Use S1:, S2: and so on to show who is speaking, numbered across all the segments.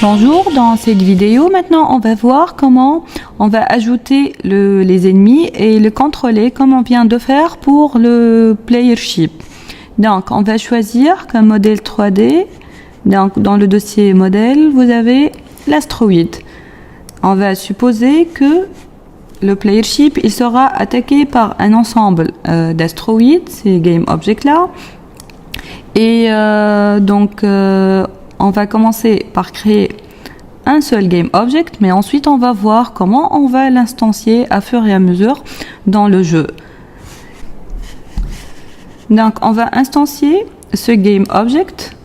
S1: Bonjour, dans cette vidéo, maintenant on va voir comment on va ajouter les ennemis et le contrôler comme on vient de faire pour le player ship. Donc on va choisir comme modèle 3D. Donc dans le dossier modèle, vous avez l'astroïde. On va supposer que le player ship il sera attaqué par un ensemble d'astroïdes, ces game objects là. Et on va commencer par créer un seul game object, mais ensuite on va voir comment on va l'instancier à fur et à mesure dans le jeu. Donc on va instancier ce game object.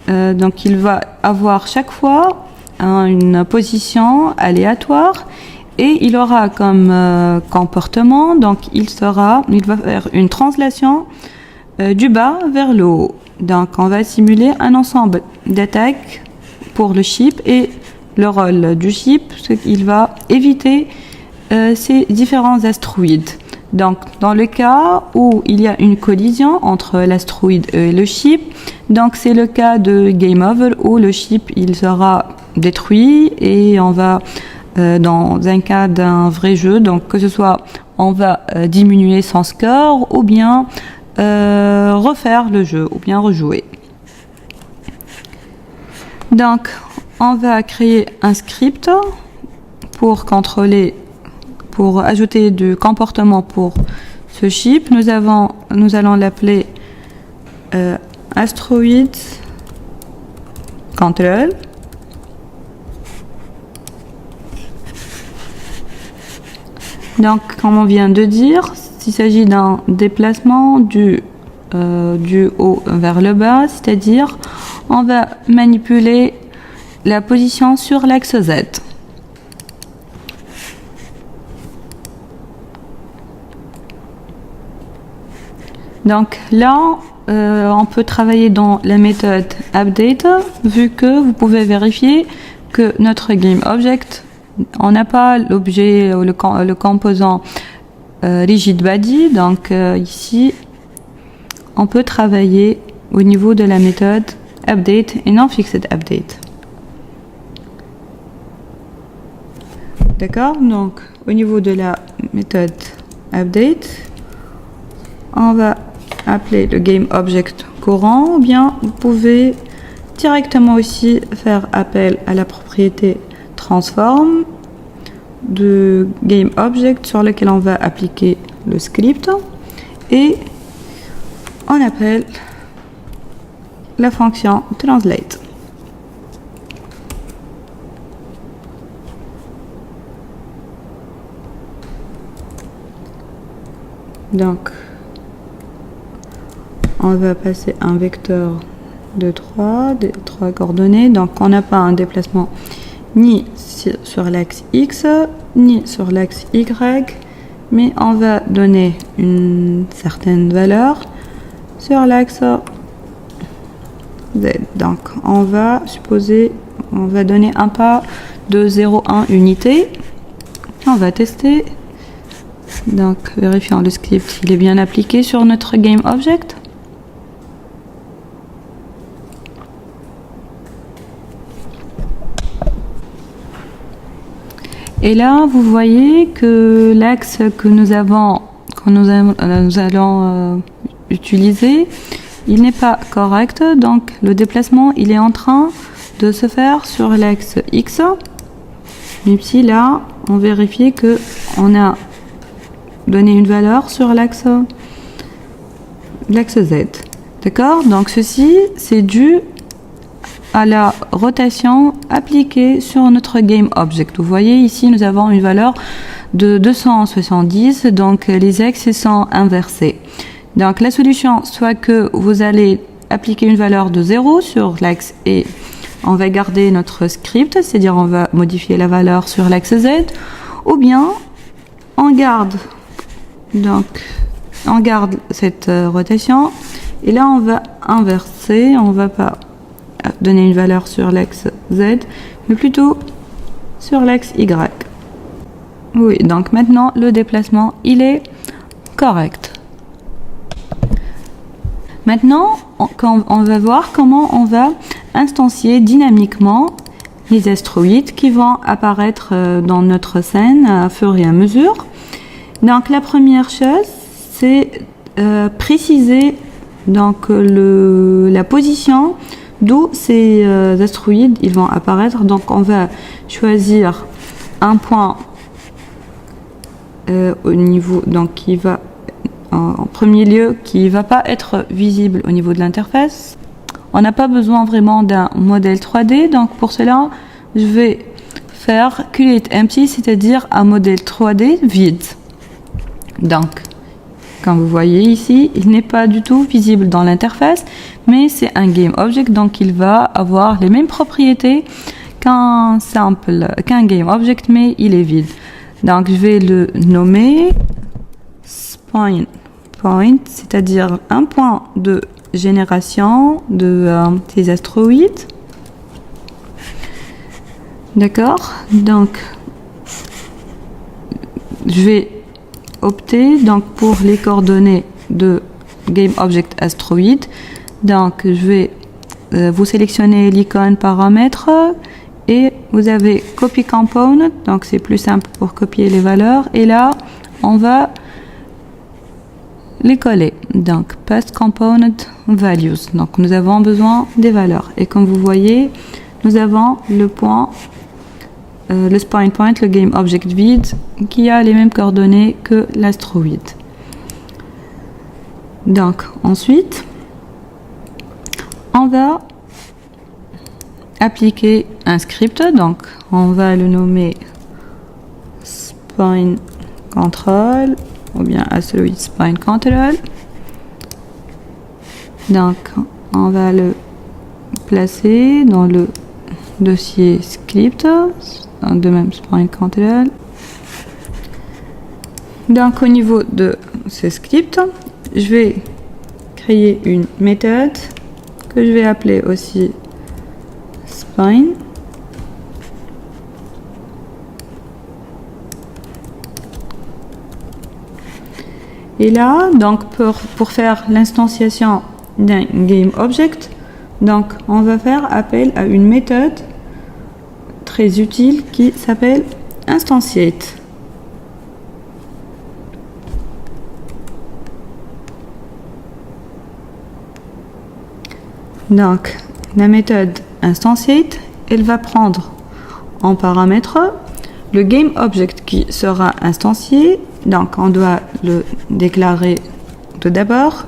S1: Donc il va avoir chaque fois une position aléatoire et il aura comme comportement, donc il va faire une translation du bas vers le haut. Donc on va simuler un ensemble d'attaques pour le ship et le rôle du ship, c'est qu'il va éviter ces différents astroïdes. Donc dans le cas où il y a une collision entre l'astroïde et le ship, donc c'est le cas de game over où le ship il sera détruit et on va dans un cas d'un vrai jeu, donc que ce soit on va diminuer son score ou bien refaire le jeu ou bien rejouer. Donc on va créer un script pour contrôler, pour ajouter du comportement pour ce ship. Nous allons l'appeler Asteroid Control. Donc comme on vient de dire, il s'agit d'un déplacement du haut vers le bas, c'est-à-dire on va manipuler la position sur l'axe Z. Donc là, on peut travailler dans la méthode update, vu que vous pouvez vérifier que notre game object, on n'a pas l'objet ou le composant rigid body. Donc ici, on peut travailler au niveau de la méthode update et non fixed update. D'accord? Donc au niveau de la méthode update, on va appeler le game object courant, ou bien vous pouvez directement aussi faire appel à la propriété transform de game object sur lequel on va appliquer le script et on appelle la fonction translate. Donc on va passer un vecteur de 3 coordonnées. Donc on n'a pas un déplacement ni sur l'axe X ni sur l'axe Y, mais on va donner une certaine valeur sur l'axe Z. Donc on va donner un pas de 0,1 unité. On va tester. Donc vérifions le script, il est bien appliqué sur notre game object. Et là, vous voyez que l'axe que nous allons utiliser, il n'est pas correct. Donc, le déplacement, il est en train de se faire sur l'axe X. Même si là, on vérifie que on a donné une valeur sur l'axe Z. D'accord? Donc, ceci, c'est dû à la rotation appliquée sur notre game object. Vous voyez ici nous avons une valeur de 270, donc les axes sont inversés. Donc la solution, soit que vous allez appliquer une valeur de 0 sur l'axe et on va garder notre script, c'est-à-dire on va modifier la valeur sur l'axe Z, ou bien on garde cette rotation et là on va inverser, on va pas donner une valeur sur l'axe Z, mais plutôt sur l'axe Y. Oui, donc maintenant le déplacement il est correct. Maintenant, on va voir comment on va instancier dynamiquement les astéroïdes qui vont apparaître dans notre scène à fur et à mesure. Donc la première chose, c'est préciser donc la position d'où ces astéroïdes ils vont apparaître. Donc on va choisir un point au niveau, donc qui va en premier lieu, qui va pas être visible au niveau de l'interface. On n'a pas besoin vraiment d'un modèle 3D, donc pour cela je vais faire create empty, c'est-à-dire un modèle 3D vide. Donc comme vous voyez ici, il n'est pas du tout visible dans l'interface, mais c'est un game object, donc il va avoir les mêmes propriétés qu'un game object, mais il est vide. Donc je vais le nommer point, c'est-à-dire un point de génération de ces astéroïdes. D'accord, donc je vais opter donc pour les coordonnées de GameObject astéroïde. Donc je vais vous sélectionner l'icône paramètres et vous avez copy component, donc c'est plus simple pour copier les valeurs, et là on va les coller. Donc paste component values, donc nous avons besoin des valeurs, et comme vous voyez nous avons le point le spine point, le game object vide, qui a les mêmes coordonnées que l'astéroïde. Donc ensuite on va appliquer un script, donc on va le nommer spine control ou bien asteroid spine control. Donc on va le placer dans le dossier script, de même spine control. Donc au niveau de ce script, je vais créer une méthode que je vais appeler aussi spine. Et là, donc pour faire l'instanciation d'un game object, donc on va faire appel à une méthode très utile qui s'appelle instantiate. Donc la méthode instantiate, elle va prendre en paramètre le game object qui sera instancié. Donc on doit le déclarer tout d'abord.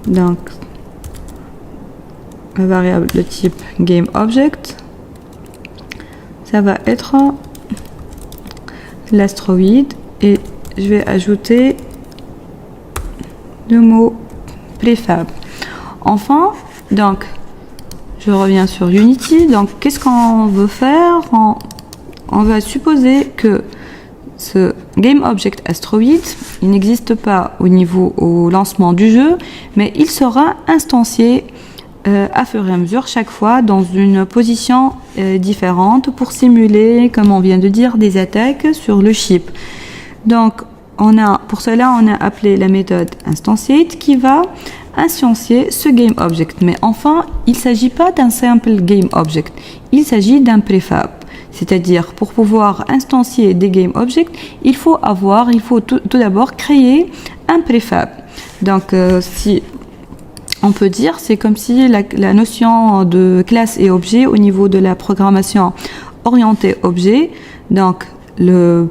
S1: Donc la variable de type game object, ça va être l'astéroïde, et je vais ajouter le mot préfab. Enfin, donc je reviens sur Unity. Donc qu'est-ce qu'on veut faire? On va supposer que ce GameObject astéroïde, il n'existe pas au lancement du jeu, mais il sera instancié à fur et à mesure, chaque fois dans une position différente pour simuler, comme on vient de dire, des attaques sur le chip. Donc pour cela, on a appelé la méthode instantiate qui va instancier ce GameObject. Mais enfin, il ne s'agit pas d'un simple GameObject, il s'agit d'un préfab. C'est-à-dire, pour pouvoir instancier des GameObjects, il faut tout d'abord créer un préfab. Donc, si on peut dire, c'est comme si la notion de classe et objet au niveau de la programmation orientée objet, donc on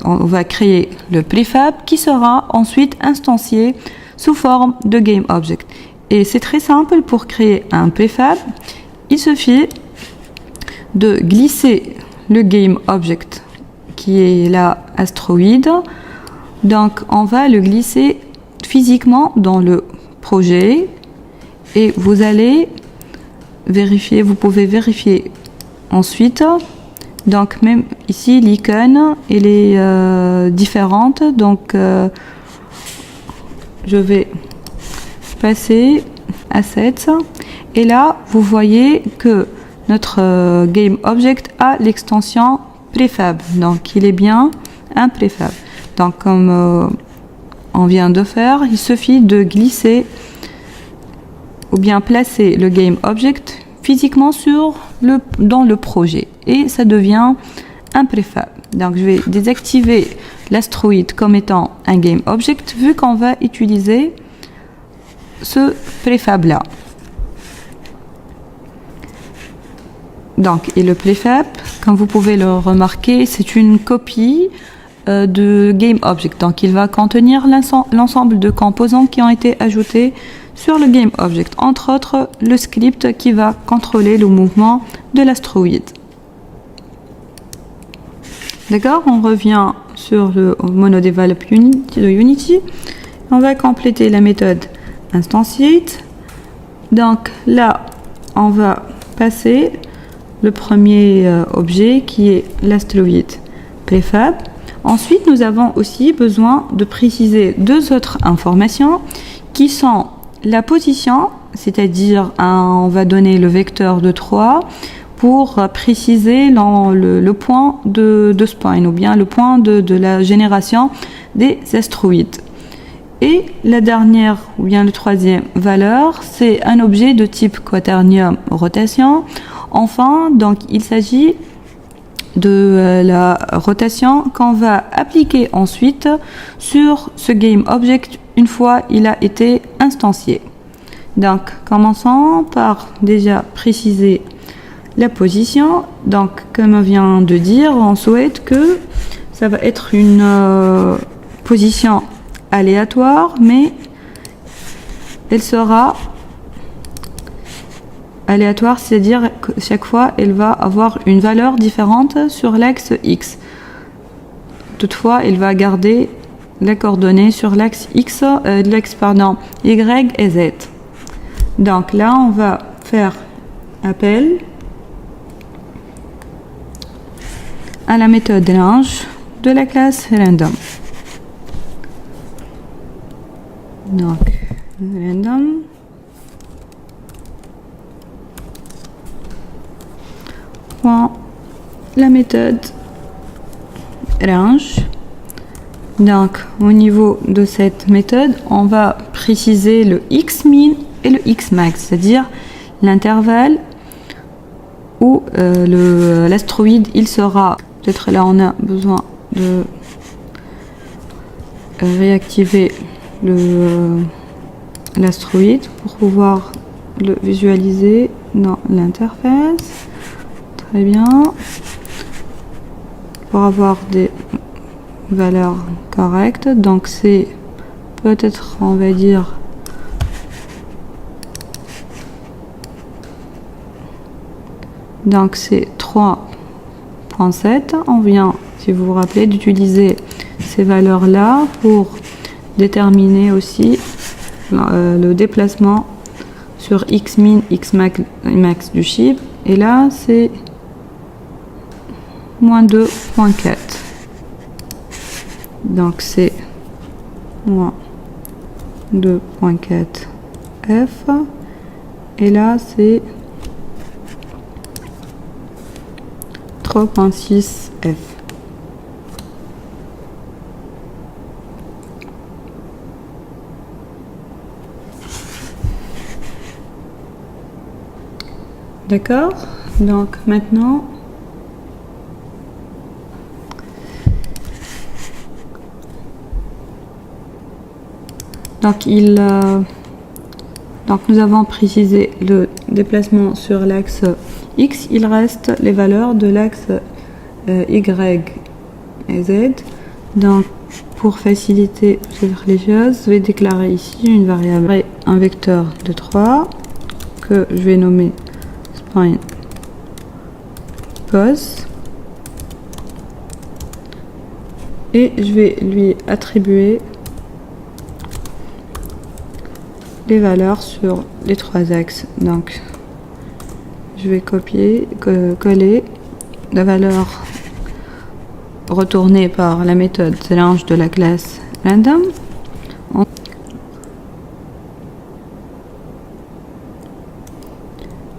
S1: va créer le préfab qui sera ensuite instancié sous forme de GameObject. Et c'est très simple, pour créer un préfab, il suffit de glisser le GameObject qui est là astéroïde. Donc on va le glisser physiquement dans le projet, et vous allez vérifier, vous pouvez vérifier ensuite. Donc même ici l'icône elle est différente, donc je vais passer à 7, et là vous voyez que notre GameObject a l'extension préfab, donc il est bien un préfab. Donc comme on vient de faire, il suffit de glisser ou bien placer le GameObject physiquement dans le projet et ça devient un préfab. Donc je vais désactiver l'astroïde comme étant un game object vu qu'on va utiliser ce préfab là. Donc, et le préfab, comme vous pouvez le remarquer, c'est une copie de GameObject. Donc, il va contenir l'ensemble de composants qui ont été ajoutés sur le GameObject. Entre autres, le script qui va contrôler le mouvement de l'astroïde. D'accord, on revient sur le MonoDevelop de Unity. On va compléter la méthode instantiate. Donc là, on va passer le premier objet qui est l'astroïde préfab. Ensuite, nous avons aussi besoin de préciser deux autres informations qui sont la position, c'est-à-dire on va donner le vecteur de 3 pour préciser le point de spawn ou bien le point de la génération des astroïdes. Et la dernière ou bien le troisième valeur, c'est un objet de type quaternium rotation. Enfin, donc il s'agit de la rotation qu'on va appliquer ensuite sur ce GameObject une fois il a été instancié. Donc, commençons par déjà préciser la position. Donc, comme on vient de dire, on souhaite que ça va être une position aléatoire, mais elle sera aléatoire, c'est-à-dire que chaque fois, elle va avoir une valeur différente sur l'axe X. Toutefois, elle va garder les coordonnées sur l'axe Y et Z. Donc là, on va faire appel à la méthode range de la classe random. Donc, random. La méthode range. Donc au niveau de cette méthode, on va préciser le xmin et le xmax, c'est-à-dire l'intervalle où l'astroïde il sera. Peut-être là on a besoin de réactiver l'astroïde pour pouvoir le visualiser dans l'interface. Très bien. Pour avoir des valeurs correctes, donc c'est peut-être, on va dire, donc c'est 3.7. On vient, si vous vous rappelez, d'utiliser ces valeurs là pour déterminer aussi le déplacement sur xmin, xmax du chip, et là c'est moins 2.4. Donc c'est moins 2.4 F, et là c'est 3.6 F. D'accord? Donc maintenant, donc nous avons précisé le déplacement sur l'axe X. Il reste les valeurs de l'axe Y et Z. Donc pour faciliter les choses, je vais déclarer ici une variable, un vecteur de 3 que je vais nommer spline pose, et je vais lui attribuer les valeurs sur les trois axes. Donc je vais coller la valeur retournée par la méthode range de la classe random.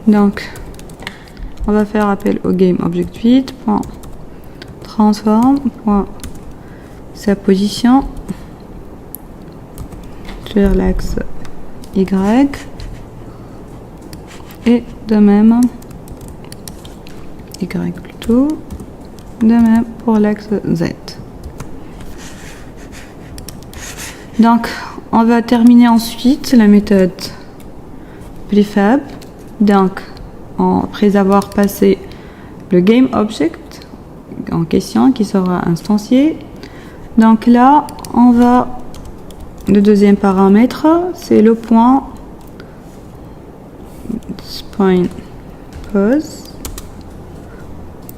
S1: Donc on va faire appel au GameObject8.transform.sa position sur l'axe Y Et de même, Y plutôt, de même pour l'axe Z. Donc, on va terminer ensuite la méthode prefab. Donc, après avoir passé le GameObject en question qui sera instancié, donc là, on va, le deuxième paramètre, c'est le point point pose.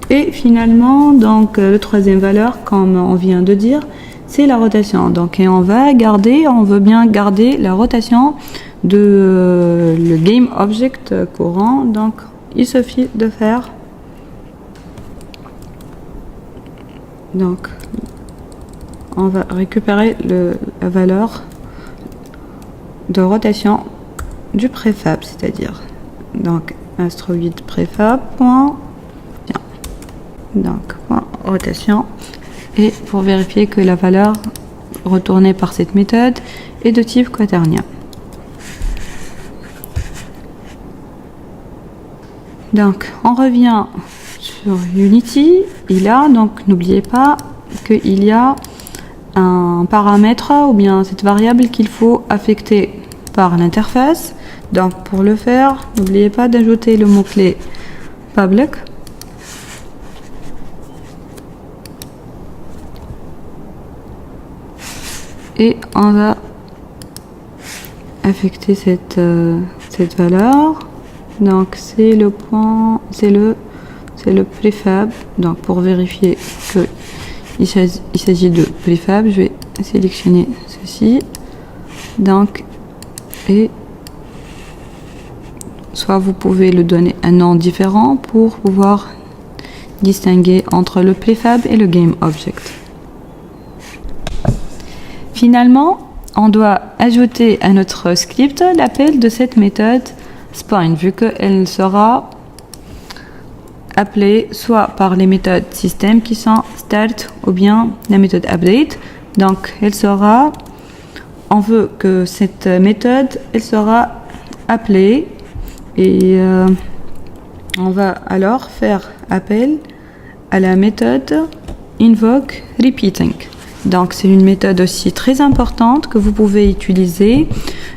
S1: Et finalement, donc le troisième valeur, comme on vient de dire, c'est la rotation. Donc, et on veut bien garder la rotation de le GameObject courant. Donc, il suffit de faire. Donc, on va récupérer la valeur de rotation du préfab, c'est-à-dire donc astroïde préfab point, donc point rotation, et pour vérifier que la valeur retournée par cette méthode est de type quaternien. Donc on revient sur Unity, et là donc n'oubliez pas qu'il y a un paramètre ou bien cette variable qu'il faut affecter par l'interface. Donc pour le faire, n'oubliez pas d'ajouter le mot-clé public. Et on va affecter cette valeur. Donc c'est le point, c'est le prefab. Donc pour vérifier que il s'agit de prefab, je vais sélectionner ceci. Donc, et soit vous pouvez le donner un nom différent pour pouvoir distinguer entre le prefab et le GameObject. Finalement, on doit ajouter à notre script l'appel de cette méthode spine, vu qu'elle sera appelée soit par les méthodes système qui sont start ou bien la méthode update. Donc elle sera, on veut que cette méthode elle sera appelée et on va alors faire appel à la méthode invoke repeating. Donc c'est une méthode aussi très importante que vous pouvez utiliser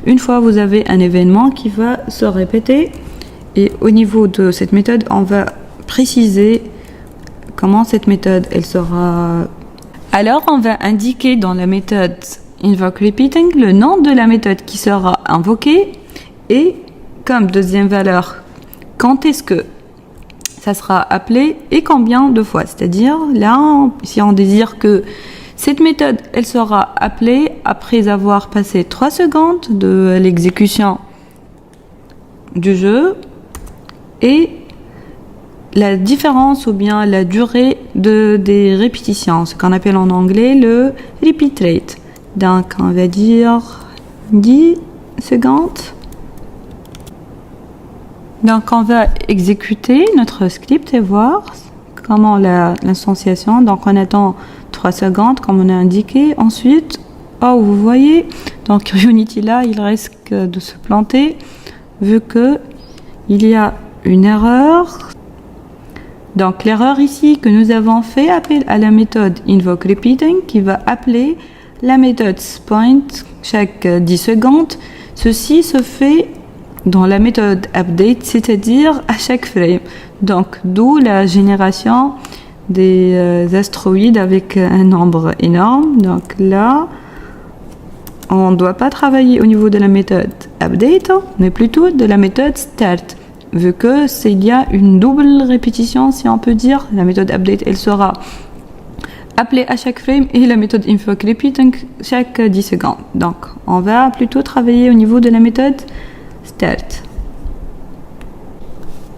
S1: une fois vous avez un événement qui va se répéter, et au niveau de cette méthode on va préciser comment cette méthode elle sera. Alors on va indiquer dans la méthode invoke repeating le nom de la méthode qui sera invoquée et comme deuxième valeur quand est-ce que ça sera appelé et combien de fois. C'est-à-dire là si on désire que cette méthode elle sera appelée après avoir passé 3 secondes de l'exécution du jeu, et la différence ou bien la durée des répétitions, ce qu'on appelle en anglais le repeat rate. Donc on va dire 10 secondes. Donc on va exécuter notre script et voir comment l'instanciation. Donc on attend 3 secondes comme on a indiqué. Ensuite, oh vous voyez, donc Unity là il risque de se planter vu que il y a une erreur. Donc l'erreur ici que nous avons fait appel à la méthode invoke repeating qui va appeler la méthode point chaque 10 secondes. Ceci se fait dans la méthode update, c'est-à-dire à chaque frame. Donc d'où la génération des astéroïdes avec un nombre énorme. Donc là, on ne doit pas travailler au niveau de la méthode update, mais plutôt de la méthode start. Vu que il y a une double répétition, si on peut dire, la méthode update elle sera appelée à chaque frame et la méthode invoke repeating chaque 10 secondes. Donc on va plutôt travailler au niveau de la méthode start.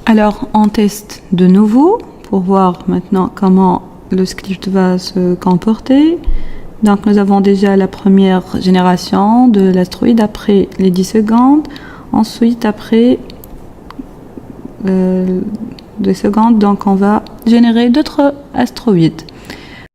S1: Alors on teste de nouveau pour voir maintenant comment le script va se comporter. Donc nous avons déjà la première génération de l'astéroïde après les 10 secondes. Ensuite après 2 secondes, donc on va générer d'autres astéroïdes.